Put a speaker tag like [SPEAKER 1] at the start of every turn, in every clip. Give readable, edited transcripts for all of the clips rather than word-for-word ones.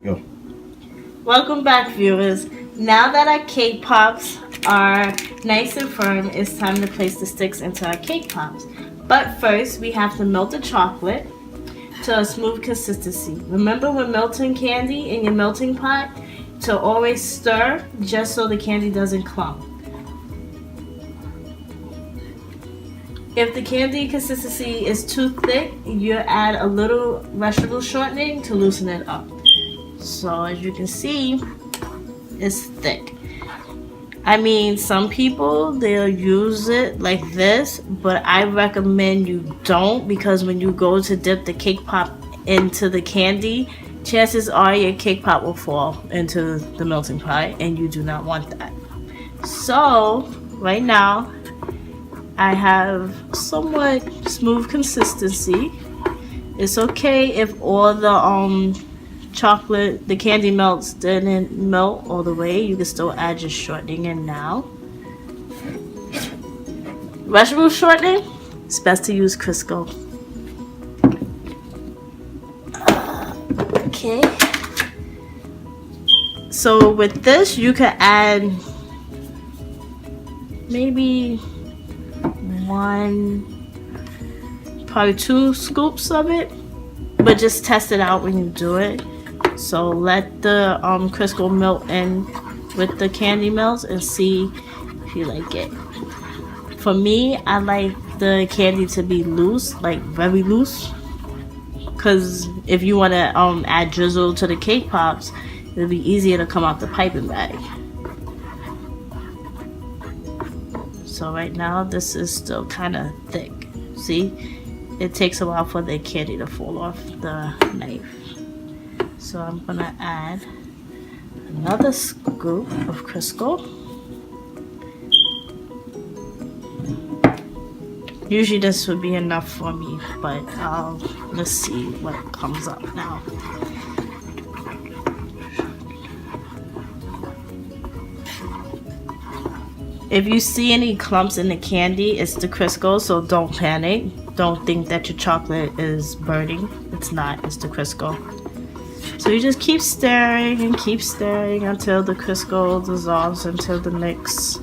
[SPEAKER 1] Go.
[SPEAKER 2] Welcome back, viewers. Now that our cake pops are nice and firm, it's time to place the sticks into our cake pops. But first, we have to melt the chocolate to a smooth consistency. Remember when melting candy in your melting pot to always stir just so the candy doesn't clump. If the candy consistency is too thick, you add a little vegetable shortening to loosen it up. So as you can see, it's thick. I mean, some people they'll use it like this, but I recommend you don't, because when you go to dip the cake pop into the candy, chances are your cake pop will fall into the melting pot, and you do not want that. So right now I have somewhat smooth consistency. It's okay if all the chocolate, the candy melts didn't melt all the way. You can still add your shortening in now. Vegetable shortening, it's best to use Crisco. Okay. So with this, you can add maybe probably 2 scoops of it, but just test it out when you do it. So let the Crisco melt in with the candy melts and see if you like it. For me, I like the candy to be loose, like very loose, because if you want to add drizzle to the cake pops, it'll be easier to come out the piping bag. So right now this is still kind of thick. See, it takes a while for the candy to fall off the knife. So I'm gonna add another scoop of Crisco. Usually this would be enough for me, but let's see what comes up now. If you see any clumps in the candy, it's the Crisco, so don't panic. Don't think that your chocolate is burning. It's not, it's the Crisco. So you just keep stirring and keep stirring until the Crisco dissolves into the mix.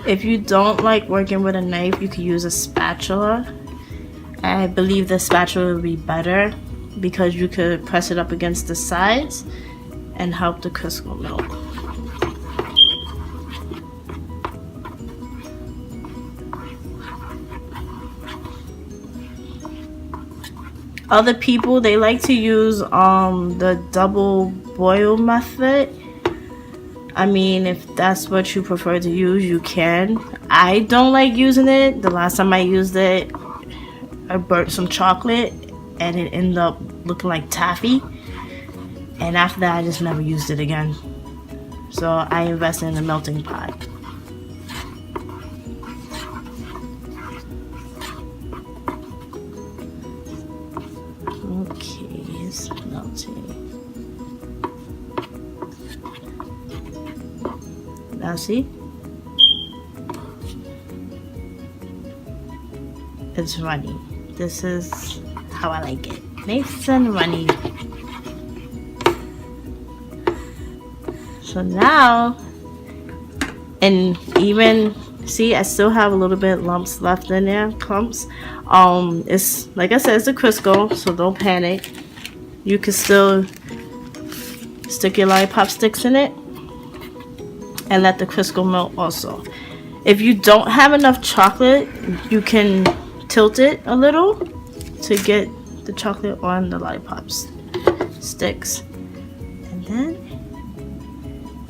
[SPEAKER 2] If you don't like working with a knife, you can use a spatula. I believe the spatula would be better because you could press it up against the sides and help the Crisco melt. Other people, they like to use the double boil method. I mean, if that's what you prefer to use, you can. I don't like using it. The last time I used it, I burnt some chocolate and it ended up looking like taffy. And after that, I just never used it again. So I invested in a melting pot. Okay, it's melting. Now see? It's runny. This is how I like it. Nice and runny. So now, and even see, I still have a little bit lumps left in there, clumps. It's like I said, it's a Crisco, so don't panic. You can still stick your lollipop sticks in it and let the Crisco melt also. If you don't have enough chocolate, you can tilt it a little to get the chocolate on the lollipop sticks, and then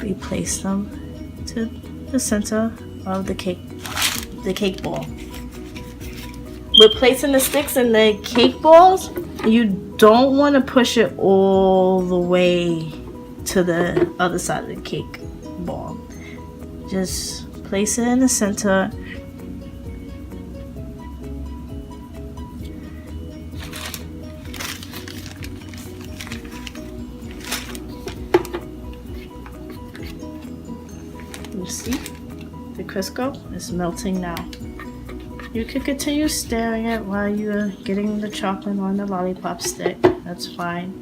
[SPEAKER 2] we place them to the center of the cake ball. With placing the sticks in the cake balls, you don't want to push it all the way to the other side of the cake ball. Just place it in the center. You see, the Crisco is melting now. You could continue stirring it while you're getting the chocolate on the lollipop stick. That's fine.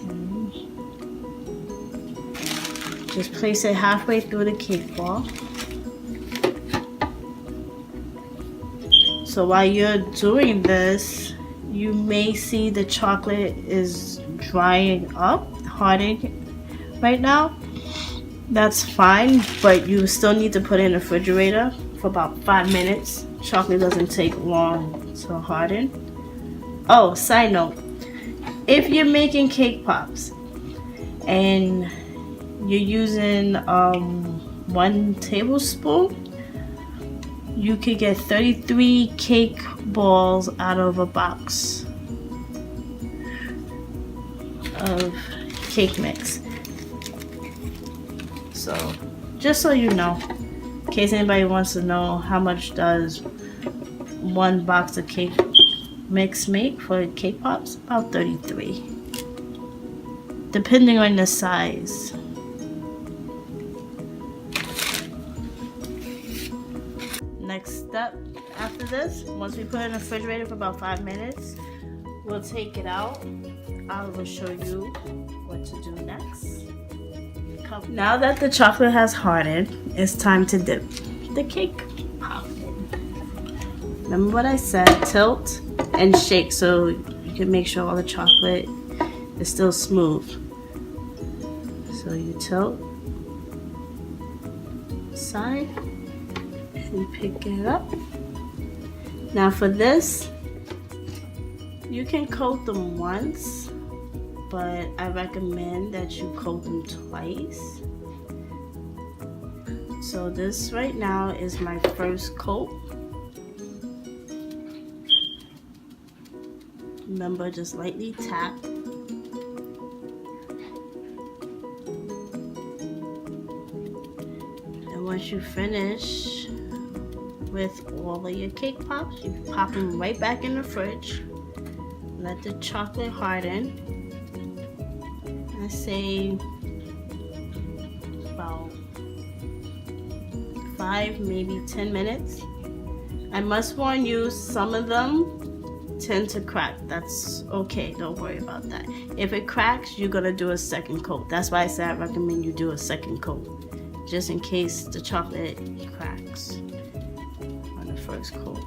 [SPEAKER 2] And just place it halfway through the cake ball. So while you're doing this, you may see the chocolate is drying up, hardening right now. That's fine, but you still need to put it in the refrigerator for about 5 minutes. Chocolate doesn't take long to harden. Oh, side note, if you're making cake pops and you're using 1 tablespoon, you could get 33 cake balls out of a box of cake mix. So, just so you know, in case anybody wants to know how much does 1 box of cake mix make for cake pops, about 33, depending on the size. Next step after this, once we put it in the refrigerator for about 5 minutes, we'll take it out. I will show you what to do next. Now that the chocolate has hardened, it's time to dip the cake pop in. Remember what I said, tilt and shake so you can make sure all the chocolate is still smooth. So you tilt side and pick it up. Now for this, you can coat them once, but I recommend that you coat them twice. So this right now is my first coat. Remember, just lightly tap. And once you finish with all of your cake pops, you pop them right back in the fridge. Let the chocolate harden. I say about 5, maybe 10 minutes. I must warn you, some of them tend to crack. That's okay, don't worry about that. If it cracks, you're gonna do a second coat. That's why I said I recommend you do a second coat, just in case the chocolate cracks on the first coat.